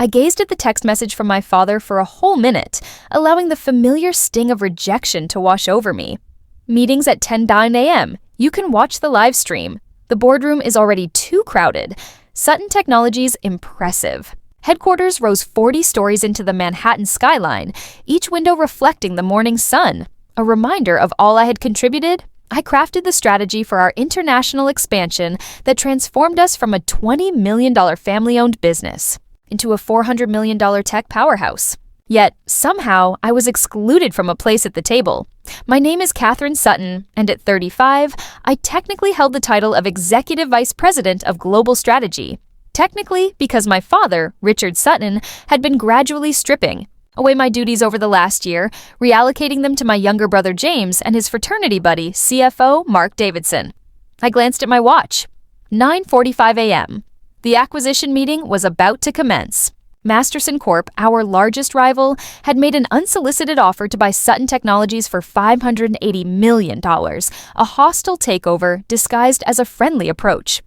I gazed at the text message from my father for a whole minute, allowing the familiar sting of rejection to wash over me. Meetings at 10:09 a.m. You can watch the live stream. The boardroom is already too crowded. Sutton Technologies impressive. Headquarters rose 40 stories into the Manhattan skyline, each window reflecting the morning sun. A reminder of all I had contributed, I crafted the strategy for our international expansion that transformed us from a $20 million family-owned business into a $400 million tech powerhouse. Yet, somehow, I was excluded from a place at the table. My name is Catherine Sutton, and at 35, I technically held the title of Executive Vice President of Global Strategy. Technically, because my father, Richard Sutton, had been gradually stripping away my duties over the last year, reallocating them to my younger brother James and his fraternity buddy, CFO Mark Davidson. I glanced at my watch. 9:45 a.m. The acquisition meeting was about to commence. Masterson Corp., our largest rival, had made an unsolicited offer to buy Sutton Technologies for $580 million, a hostile takeover disguised as a friendly approach.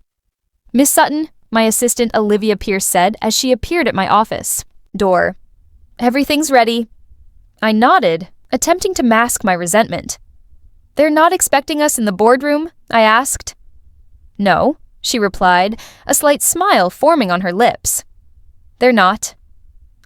"Miss Sutton," my assistant Olivia Pierce said as she appeared at my office door. "Everything's ready." I nodded, attempting to mask my resentment. "They're not expecting us in the boardroom?" I asked. "No," she replied, a slight smile forming on her lips. "They're not."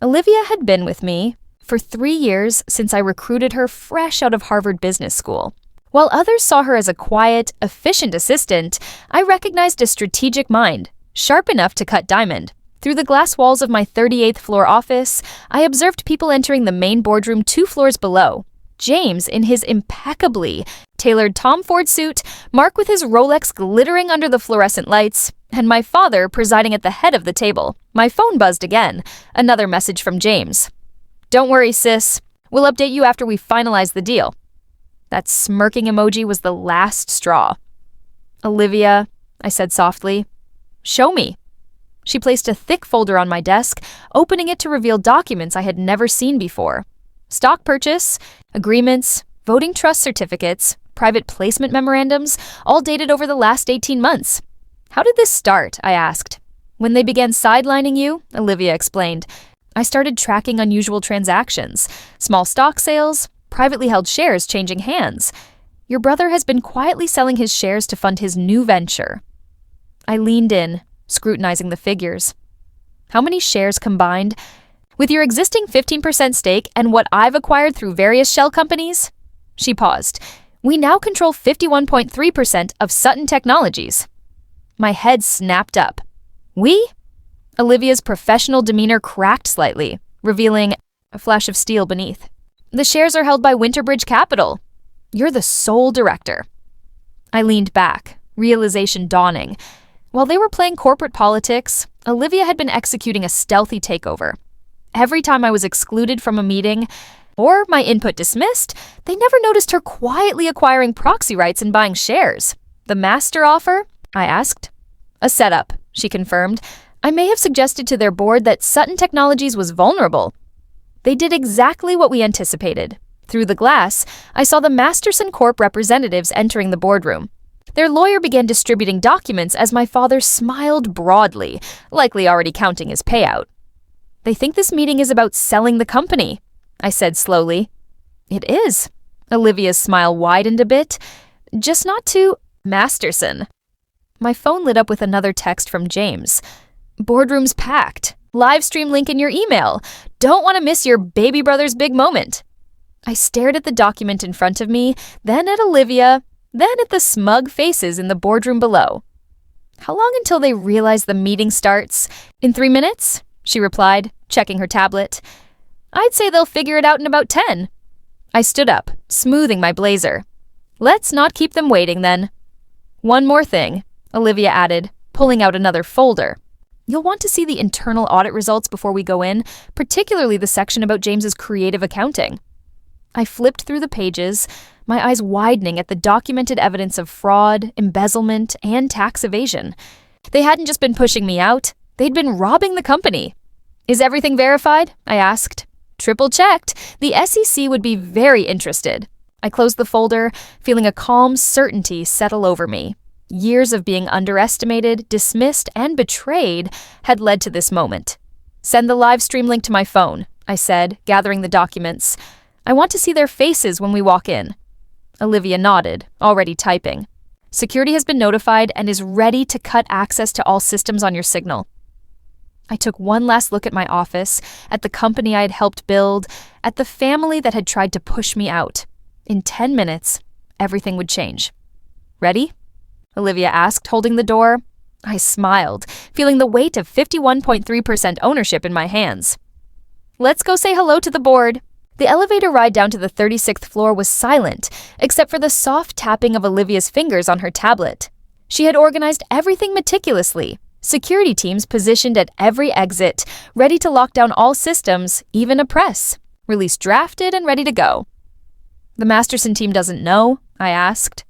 Olivia had been with me for 3 years since I recruited her fresh out of Harvard Business School. While others saw her as a quiet, efficient assistant, I recognized a strategic mind, sharp enough to cut diamond. Through the glass walls of my 38th floor office, I observed people entering the main boardroom 2 floors below. James in his impeccably tailored Tom Ford suit, Mark with his Rolex glittering under the fluorescent lights, and my father presiding at the head of the table. My phone buzzed again. Another message from James. "Don't worry, sis. We'll update you after we finalize the deal." That smirking emoji was the last straw. "Olivia," I said softly, "show me." She placed a thick folder on my desk, opening it to reveal documents I had never seen before. Stock purchase, agreements, voting trust certificates, private placement memorandums, all dated over the last 18 months. "How did this start?" I asked. "When they began sidelining you," Olivia explained, "I started tracking unusual transactions, small stock sales, privately held shares changing hands. Your brother has been quietly selling his shares to fund his new venture." I leaned in, scrutinizing the figures. "How many shares combined? With your existing 15% stake and what I've acquired through various shell companies?" She paused. "We now control 51.3% of Sutton Technologies." My head snapped up. "We?" Olivia's professional demeanor cracked slightly, revealing a flash of steel beneath. "The shares are held by Winterbridge Capital. You're the sole director." I leaned back, realization dawning. While they were playing corporate politics, Olivia had been executing a stealthy takeover. Every time I was excluded from a meeting, or my input dismissed, they never noticed her quietly acquiring proxy rights and buying shares. "The master offer?" I asked. "A setup," she confirmed. "I may have suggested to their board that Sutton Technologies was vulnerable." They did exactly what we anticipated. Through the glass, I saw the Masterson Corp. Representatives entering the boardroom. Their lawyer began distributing documents as my father smiled broadly, likely already counting his payout. "They think this meeting is about selling the company," I said slowly. "It is." Olivia's smile widened a bit. "Just not to Masterson." My phone lit up with another text from James. "Boardroom's packed. Live stream link in your email. Don't want to miss your baby brother's big moment." I stared at the document in front of me, then at Olivia, then at the smug faces in the boardroom below. "How long until they realize the meeting starts?" "In 3 minutes?" she replied, checking her tablet. "I'd say they'll figure it out in about 10. I stood up, smoothing my blazer. "Let's not keep them waiting, then." "One more thing," Olivia added, pulling out another folder. "You'll want to see the internal audit results before we go in, particularly the section about James's creative accounting." I flipped through the pages, my eyes widening at the documented evidence of fraud, embezzlement, and tax evasion. They hadn't just been pushing me out, they'd been robbing the company. "Is everything verified?" I asked. "Triple-checked. The SEC would be very interested." I closed the folder, feeling a calm certainty settle over me. Years of being underestimated, dismissed, and betrayed had led to this moment. Send the live stream link to my phone, I said, gathering the documents. I want to see their faces when we walk in. Olivia nodded, already typing. Security has been notified and is ready to cut access to all systems on your signal. I took one last look at my office, at the company I had helped build, at the family that had tried to push me out. In 10 minutes, everything would change. Ready? Olivia asked, holding the door. I smiled, feeling the weight of 51.3% ownership in my hands. Let's go say hello to the board. The elevator ride down to the 36th floor was silent, except for the soft tapping of Olivia's fingers on her tablet. She had organized everything meticulously. Security teams positioned at every exit, ready to lock down all systems, even a press. Release drafted and ready to go. The Masterson team doesn't know, I asked.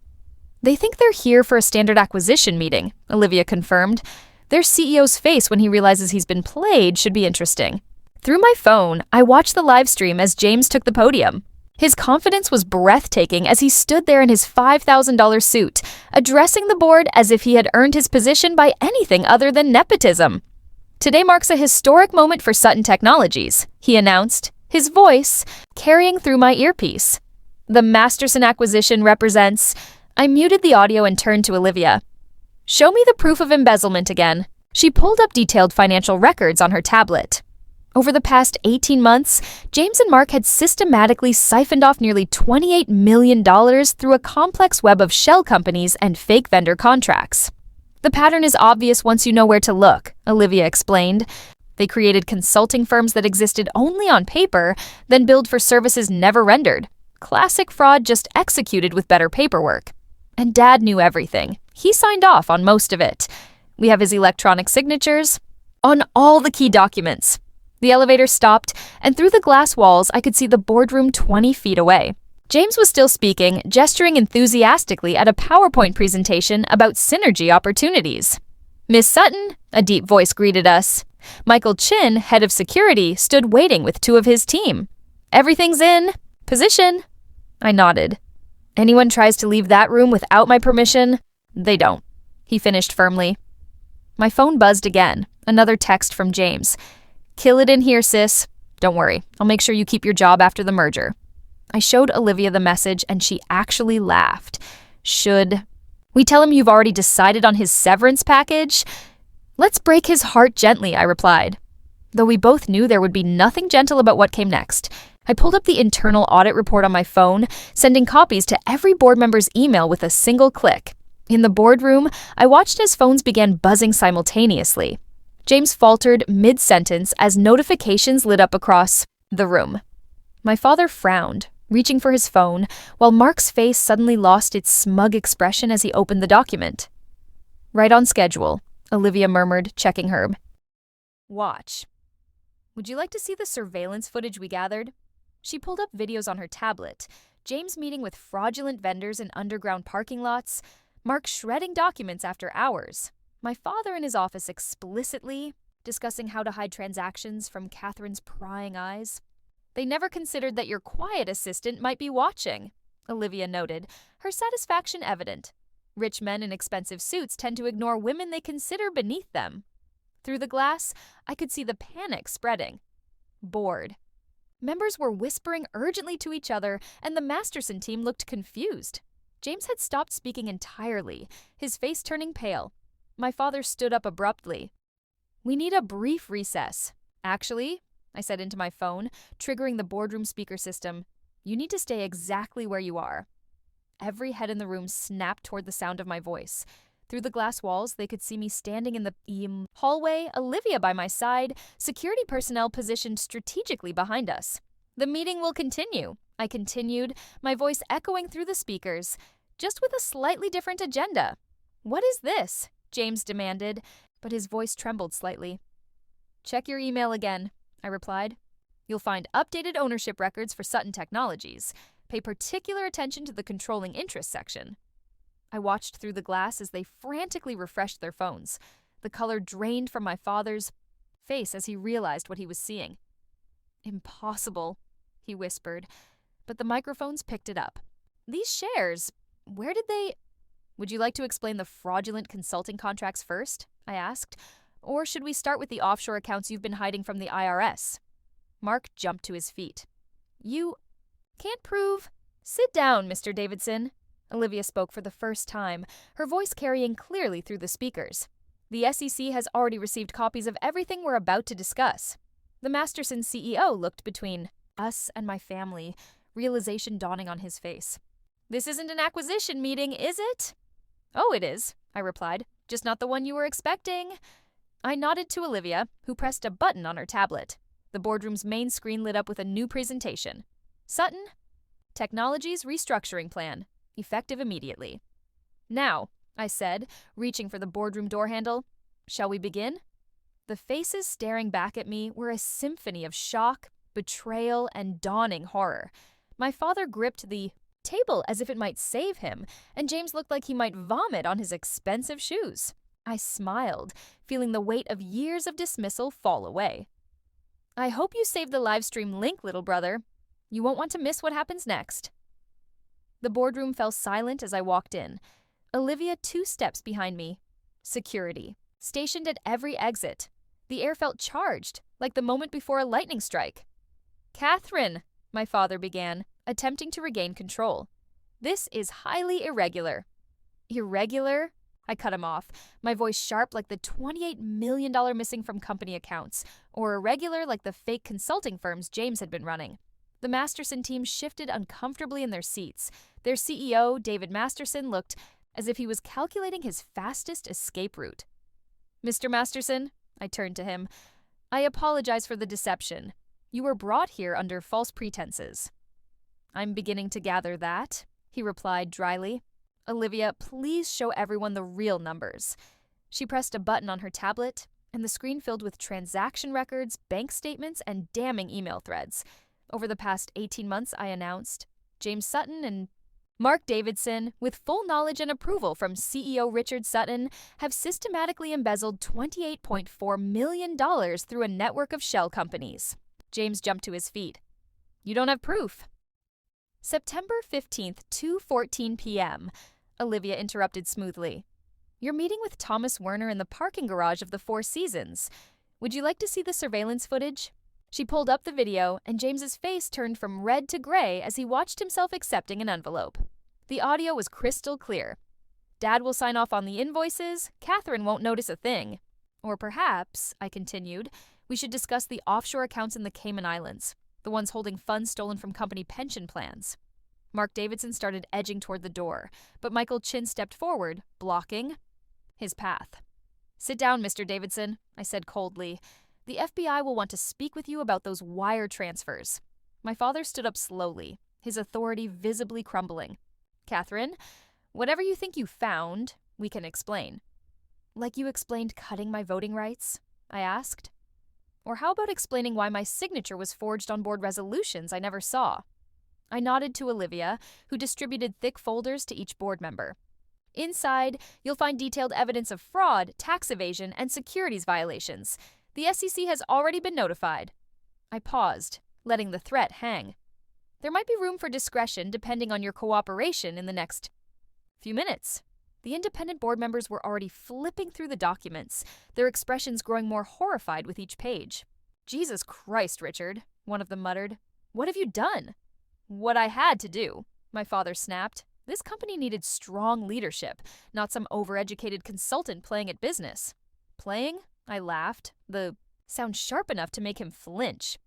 They think they're here for a standard acquisition meeting, Olivia confirmed. Their CEO's face when he realizes he's been played should be interesting. Through my phone, I watched the live stream as James took the podium. His confidence was breathtaking as he stood there in his $5,000 suit, addressing the board as if he had earned his position by anything other than nepotism. Today marks a historic moment for Sutton Technologies, he announced, his voice carrying through my earpiece. The Masterson acquisition represents... I muted the audio and turned to Olivia. Show me the proof of embezzlement again. She pulled up detailed financial records on her tablet. Over the past 18 months, James and Mark had systematically siphoned off nearly $28 million through a complex web of shell companies and fake vendor contracts. The pattern is obvious once you know where to look, Olivia explained. They created consulting firms that existed only on paper, then billed for services never rendered. Classic fraud just executed with better paperwork. And Dad knew everything. He signed off on most of it. We have his electronic signatures on all the key documents. The elevator stopped, and through the glass walls, I could see the boardroom 20 feet away. James was still speaking, gesturing enthusiastically at a PowerPoint presentation about synergy opportunities. Miss Sutton, a deep voice greeted us. Michael Chin, head of security, stood waiting with two of his team. Everything's in position. I nodded. Anyone tries to leave that room without my permission, they don't, he finished firmly. My phone buzzed again, another text from James. Kill it in here, sis. Don't worry, I'll make sure you keep your job after the merger. I showed Olivia the message and she actually laughed. Should we tell him you've already decided on his severance package? Let's break his heart gently, I replied. Though we both knew there would be nothing gentle about what came next. I pulled up the internal audit report on my phone, sending copies to every board member's email with a single click. In the boardroom, I watched as phones began buzzing simultaneously. James faltered mid-sentence as notifications lit up across the room. My father frowned, reaching for his phone, while Mark's face suddenly lost its smug expression as he opened the document. Right on schedule, Olivia murmured, checking Herb. Watch. Would you like to see the surveillance footage we gathered? She pulled up videos on her tablet, James meeting with fraudulent vendors in underground parking lots, Mark shredding documents after hours, my father in his office explicitly discussing how to hide transactions from Catherine's prying eyes. They never considered that your quiet assistant might be watching, Olivia noted, her satisfaction evident. Rich men in expensive suits tend to ignore women they consider beneath them. Through the glass, I could see the panic spreading. Bored. Members were whispering urgently to each other, and the Masterson team looked confused. James had stopped speaking entirely, his face turning pale. My father stood up abruptly. We need a brief recess. Actually, I said into my phone, triggering the boardroom speaker system, you need to stay exactly where you are. Every head in the room snapped toward the sound of my voice. Through the glass walls, they could see me standing in the hallway, Olivia by my side, security personnel positioned strategically behind us. The meeting will continue, I continued, my voice echoing through the speakers, just with a slightly different agenda. What is this? James demanded, but his voice trembled slightly. Check your email again, I replied. You'll find updated ownership records for Sutton Technologies. Pay particular attention to the controlling interest section. I watched through the glass as they frantically refreshed their phones. The color drained from my father's face as he realized what he was seeing. Impossible, he whispered, but the microphones picked it up. These shares, where did they... Would you like to explain the fraudulent consulting contracts first? I asked. Or should we start with the offshore accounts you've been hiding from the IRS? Mark jumped to his feet. You can't prove? Sit down, Mr. Davidson. Olivia spoke for the first time, her voice carrying clearly through the speakers. The SEC has already received copies of everything we're about to discuss. The Masterson CEO looked between us and my family, realization dawning on his face. This isn't an acquisition meeting, is it? Oh, it is, I replied. Just not the one you were expecting. I nodded to Olivia, who pressed a button on her tablet. The boardroom's main screen lit up with a new presentation. Sutton, Technology's restructuring plan, effective immediately. Now, I said, reaching for the boardroom door handle, shall we begin? The faces staring back at me were a symphony of shock, betrayal, and dawning horror. My father gripped the table as if it might save him, and James looked like he might vomit on his expensive shoes. I smiled, feeling the weight of years of dismissal fall away. I hope you saved the livestream link, little brother. You won't want to miss what happens next. The boardroom fell silent as I walked in. Olivia 2 steps behind me. Security, stationed at every exit. The air felt charged, like the moment before a lightning strike. Catherine, my father began, attempting to regain control. This is highly irregular. Irregular? I cut him off, my voice sharp like the $28 million missing from company accounts, or irregular like the fake consulting firms James had been running. The Masterson team shifted uncomfortably in their seats. Their CEO, David Masterson, looked as if he was calculating his fastest escape route. Mr. Masterson, I turned to him, I apologize for the deception. You were brought here under false pretenses. I'm beginning to gather that, he replied dryly. Olivia, please show everyone the real numbers. She pressed a button on her tablet, and the screen filled with transaction records, bank statements, and damning email threads. Over the past 18 months, I announced, James Sutton and Mark Davidson, with full knowledge and approval from CEO Richard Sutton, have systematically embezzled $28.4 million through a network of shell companies. James jumped to his feet. You don't have proof. September 15th, 2:14 p.m., Olivia interrupted smoothly. You're meeting with Thomas Werner in the parking garage of the Four Seasons. Would you like to see the surveillance footage? She pulled up the video, and James's face turned from red to gray as he watched himself accepting an envelope. The audio was crystal clear. Dad will sign off on the invoices, Catherine won't notice a thing. Or perhaps, I continued, we should discuss the offshore accounts in the Cayman Islands, the ones holding funds stolen from company pension plans. Mark Davidson started edging toward the door, but Michael Chin stepped forward, blocking his path. Sit down, Mr. Davidson, I said coldly. The FBI will want to speak with you about those wire transfers. My father stood up slowly, his authority visibly crumbling. Catherine, whatever you think you found, we can explain. Like you explained cutting my voting rights? I asked. Or how about explaining why my signature was forged on board resolutions I never saw? I nodded to Olivia, who distributed thick folders to each board member. Inside, you'll find detailed evidence of fraud, tax evasion, and securities violations. The SEC has already been notified. I paused, letting the threat hang. There might be room for discretion depending on your cooperation in the next few minutes. The independent board members were already flipping through the documents, their expressions growing more horrified with each page. Jesus Christ, Richard, one of them muttered. What have you done? What I had to do, my father snapped. This company needed strong leadership, not some overeducated consultant playing at business. Playing? I laughed, the sound sharp enough to make him flinch.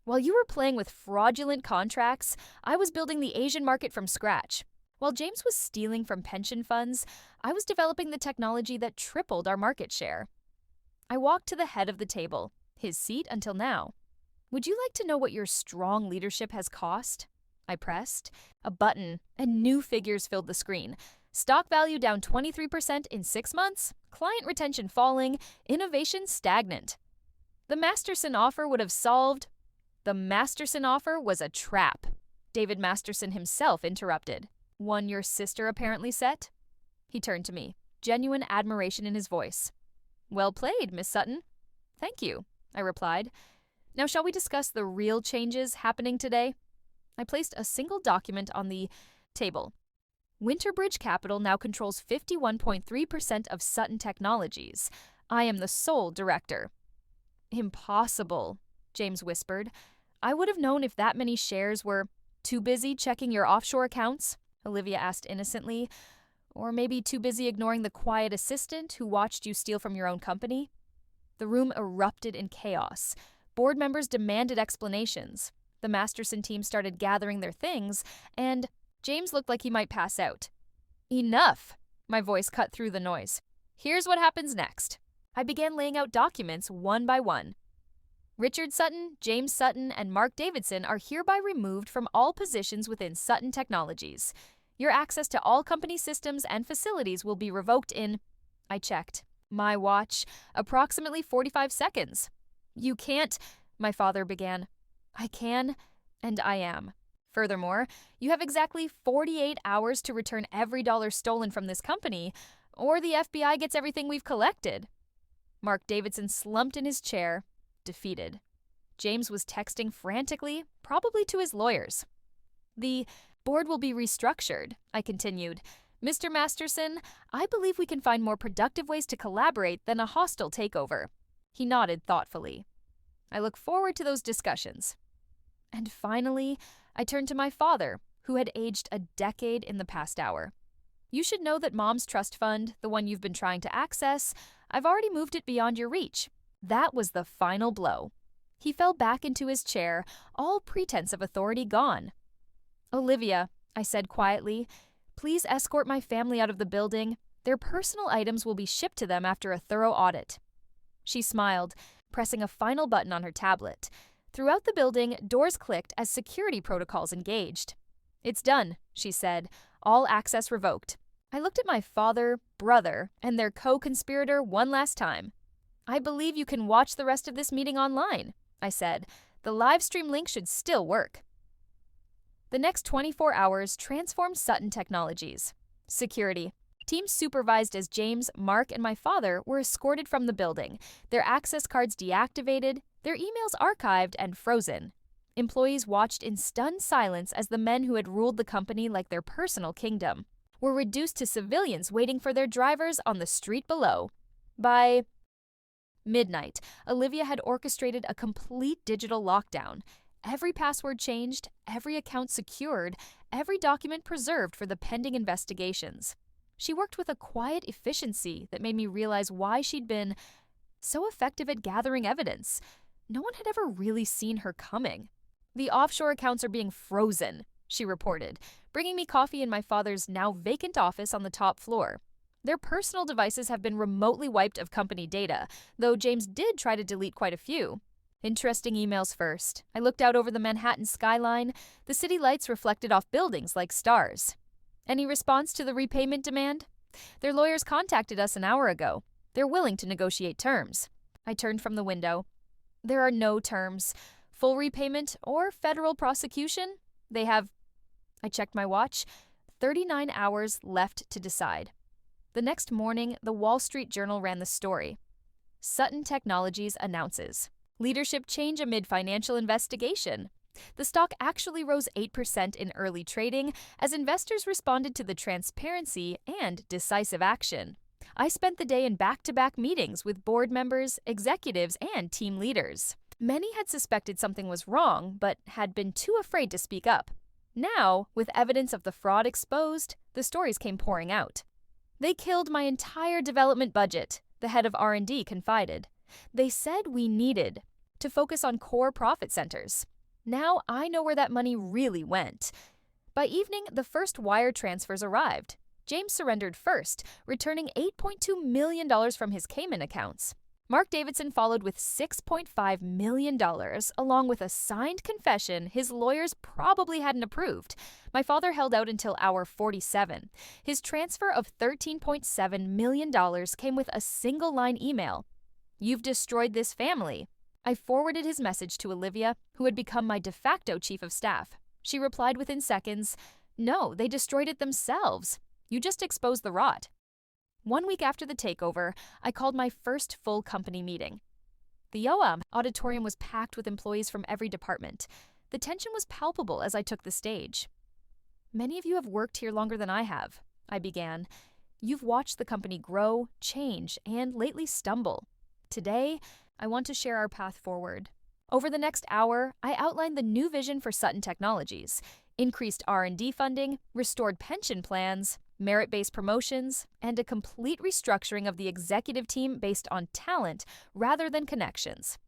While you were playing with fraudulent contracts, I was building the Asian market from scratch. While James was stealing from pension funds, I was developing the technology that tripled our market share. I walked to the head of the table, his seat until now. Would you like to know what your strong leadership has cost? I pressed. A button, and new figures filled the screen. Stock value down 23% in 6 months, client retention falling, innovation stagnant. The Masterson offer would have solved. The Masterson offer was a trap. David Masterson himself interrupted. One your sister apparently set? He turned to me, genuine admiration in his voice. Well played, Miss Sutton. Thank you, I replied. Now shall we discuss the real changes happening today? I placed a single document on the table. Winterbridge Capital now controls 51.3% of Sutton Technologies. I am the sole director." "Impossible," James whispered. "I would have known if that many shares were—" "Too busy checking your offshore accounts?" Olivia asked innocently. "Or maybe too busy ignoring the quiet assistant who watched you steal from your own company?" The room erupted in chaos. Board members demanded explanations. The Masterson team started gathering their things, and James looked like he might pass out. "Enough!" My voice cut through the noise. "Here's what happens next." I began laying out documents one by one. "Richard Sutton, James Sutton, and Mark Davidson are hereby removed from all positions within Sutton Technologies. Your access to all company systems and facilities will be revoked in—" I checked. My watch, approximately 45 seconds. "You can't—" my father began. "I can, and I am. Furthermore, you have exactly 48 hours to return every dollar stolen from this company, or the FBI gets everything we've collected." Mark Davidson slumped in his chair, defeated. James was texting frantically, probably to his lawyers. "The board will be restructured," I continued. "Mr. Masterson, I believe we can find more productive ways to collaborate than a hostile takeover." He nodded thoughtfully. "I look forward to those discussions." And finally, I turned to my father, who had aged a decade in the past hour. "You should know that Mom's trust fund, the one you've been trying to access, I've already moved it beyond your reach." That was the final blow. He fell back into his chair, all pretense of authority gone. "Olivia," I said quietly, "please escort my family out of the building. Their personal items will be shipped to them after a thorough audit." She smiled, pressing a final button on her tablet. Throughout the building, doors clicked as security protocols engaged. "It's done," she said. "All access revoked." I looked at my father, brother, and their co-conspirator one last time. "I believe you can watch the rest of this meeting online," I said. "The live stream link should still work." The next 24 hours transformed Sutton Technologies. Security. Teams supervised as James, Mark, and my father were escorted from the building, their access cards deactivated, their emails archived and frozen. Employees watched in stunned silence as the men who had ruled the company like their personal kingdom were reduced to civilians waiting for their drivers on the street below. By midnight, Olivia had orchestrated a complete digital lockdown. Every password changed, every account secured, every document preserved for the pending investigations. She worked with a quiet efficiency that made me realize why she'd been so effective at gathering evidence. No one had ever really seen her coming. "The offshore accounts are being frozen," she reported, bringing me coffee in my father's now vacant office on the top floor. "Their personal devices have been remotely wiped of company data, though James did try to delete quite a few." Interesting emails first. I looked out over the Manhattan skyline. The city lights reflected off buildings like stars. "Any response to the repayment demand?" "Their lawyers contacted us an hour ago. They're willing to negotiate terms." I turned from the window. "There are no terms. Full repayment or federal prosecution? They have—" I checked my watch. 39 hours left to decide. The next morning, the Wall Street Journal ran the story. Sutton Technologies announces leadership change amid financial investigation. The stock actually rose 8% in early trading as investors responded to the transparency and decisive action. I spent the day in back-to-back meetings with board members, executives, and team leaders. Many had suspected something was wrong, but had been too afraid to speak up. Now, with evidence of the fraud exposed, the stories came pouring out. "They killed my entire development budget," the head of R&D confided. "They said we needed to focus on core profit centers. Now I know where that money really went." By evening, the first wire transfers arrived. James surrendered first, returning $8.2 million from his Cayman accounts. Mark Davidson followed with $6.5 million, along with a signed confession his lawyers probably hadn't approved. My father held out until hour 47. His transfer of $13.7 million came with a single-line email. "You've destroyed this family." I forwarded his message to Olivia, who had become my de facto chief of staff. She replied within seconds, "No, they destroyed it themselves. You just exposed the rot." 1 week after the takeover, I called my first full company meeting. The OAM auditorium was packed with employees from every department. The tension was palpable as I took the stage. "Many of you have worked here longer than I have," I began. You've watched the company grow, change, and lately stumble. Today, I want to share our path forward. Over the next hour, I outlined the new vision for Sutton Technologies: increased R&D funding, restored pension plans, merit-based promotions, and a complete restructuring of the executive team based on talent rather than connections.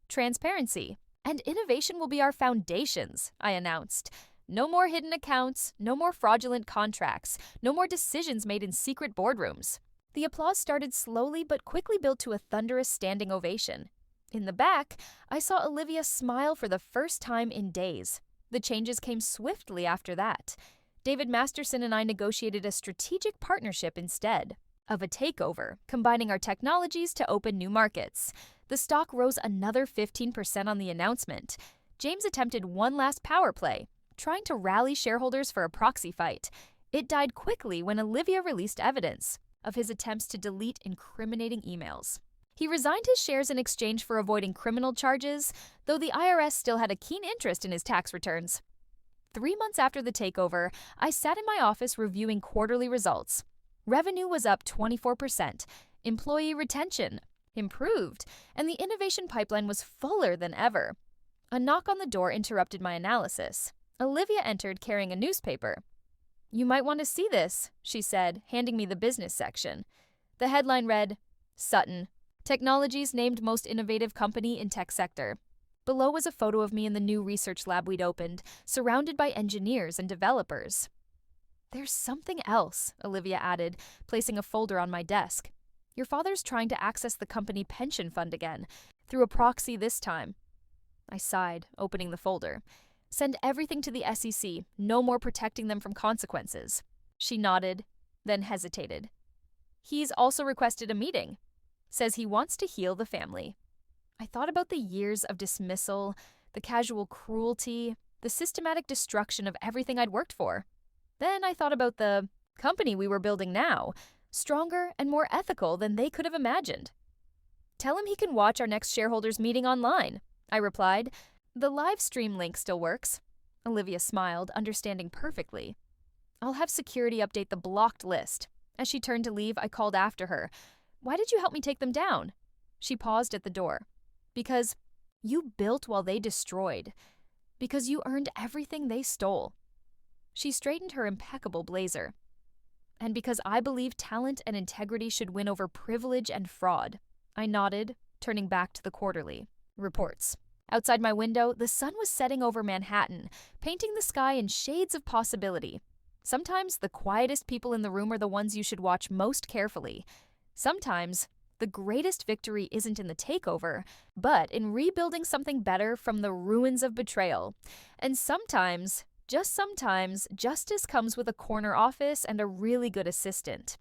Transparency and innovation will be our foundations, I announced. No more hidden accounts, no more fraudulent contracts, no more decisions made in secret boardrooms. The applause started slowly but quickly built to a thunderous standing ovation. In the back, I saw Olivia smile for the first time in days. The changes came swiftly after that. David Masterson and I negotiated a strategic partnership instead of a takeover, combining our technologies to open new markets. The stock rose another 15% on the announcement. James attempted one last power play, trying to rally shareholders for a proxy fight. It died quickly when Olivia released evidence of his attempts to delete incriminating emails. He resigned his shares in exchange for avoiding criminal charges, though the IRS still had a keen interest in his tax returns. 3 months after the takeover, I sat in my office reviewing quarterly results. Revenue was up 24%, employee retention improved, and the innovation pipeline was fuller than ever. A knock on the door interrupted my analysis. Olivia entered carrying a newspaper. "You might want to see this," she said, handing me the business section. The headline read, "Sutton Technologies named most innovative company in tech sector." Below was a photo of me in the new research lab we'd opened, surrounded by engineers and developers. "There's something else," Olivia added, placing a folder on my desk. "Your father's trying to access the company pension fund again, through a proxy this time." I sighed, opening the folder. "Send everything to the SEC, no more protecting them from consequences." She nodded, then hesitated. "He's also requested a meeting. Says he wants to heal the family." I thought about the years of dismissal, the casual cruelty, the systematic destruction of everything I'd worked for. Then I thought about the company we were building now, stronger and more ethical than they could have imagined. "Tell him he can watch our next shareholders meeting online," I replied. "The live stream link still works." Olivia smiled, understanding perfectly. "I'll have security update the blocked list." As she turned to leave, I called after her. "Why did you help me take them down?" She paused at the door. "Because you built while they destroyed. Because you earned everything they stole." She straightened her impeccable blazer. "And because I believe talent and integrity should win over privilege and fraud." I nodded, turning back to the quarterly reports. Outside my window, the sun was setting over Manhattan, painting the sky in shades of possibility. Sometimes the quietest people in the room are the ones you should watch most carefully. Sometimes the greatest victory isn't in the takeover, but in rebuilding something better from the ruins of betrayal. And sometimes, just sometimes, justice comes with a corner office and a really good assistant.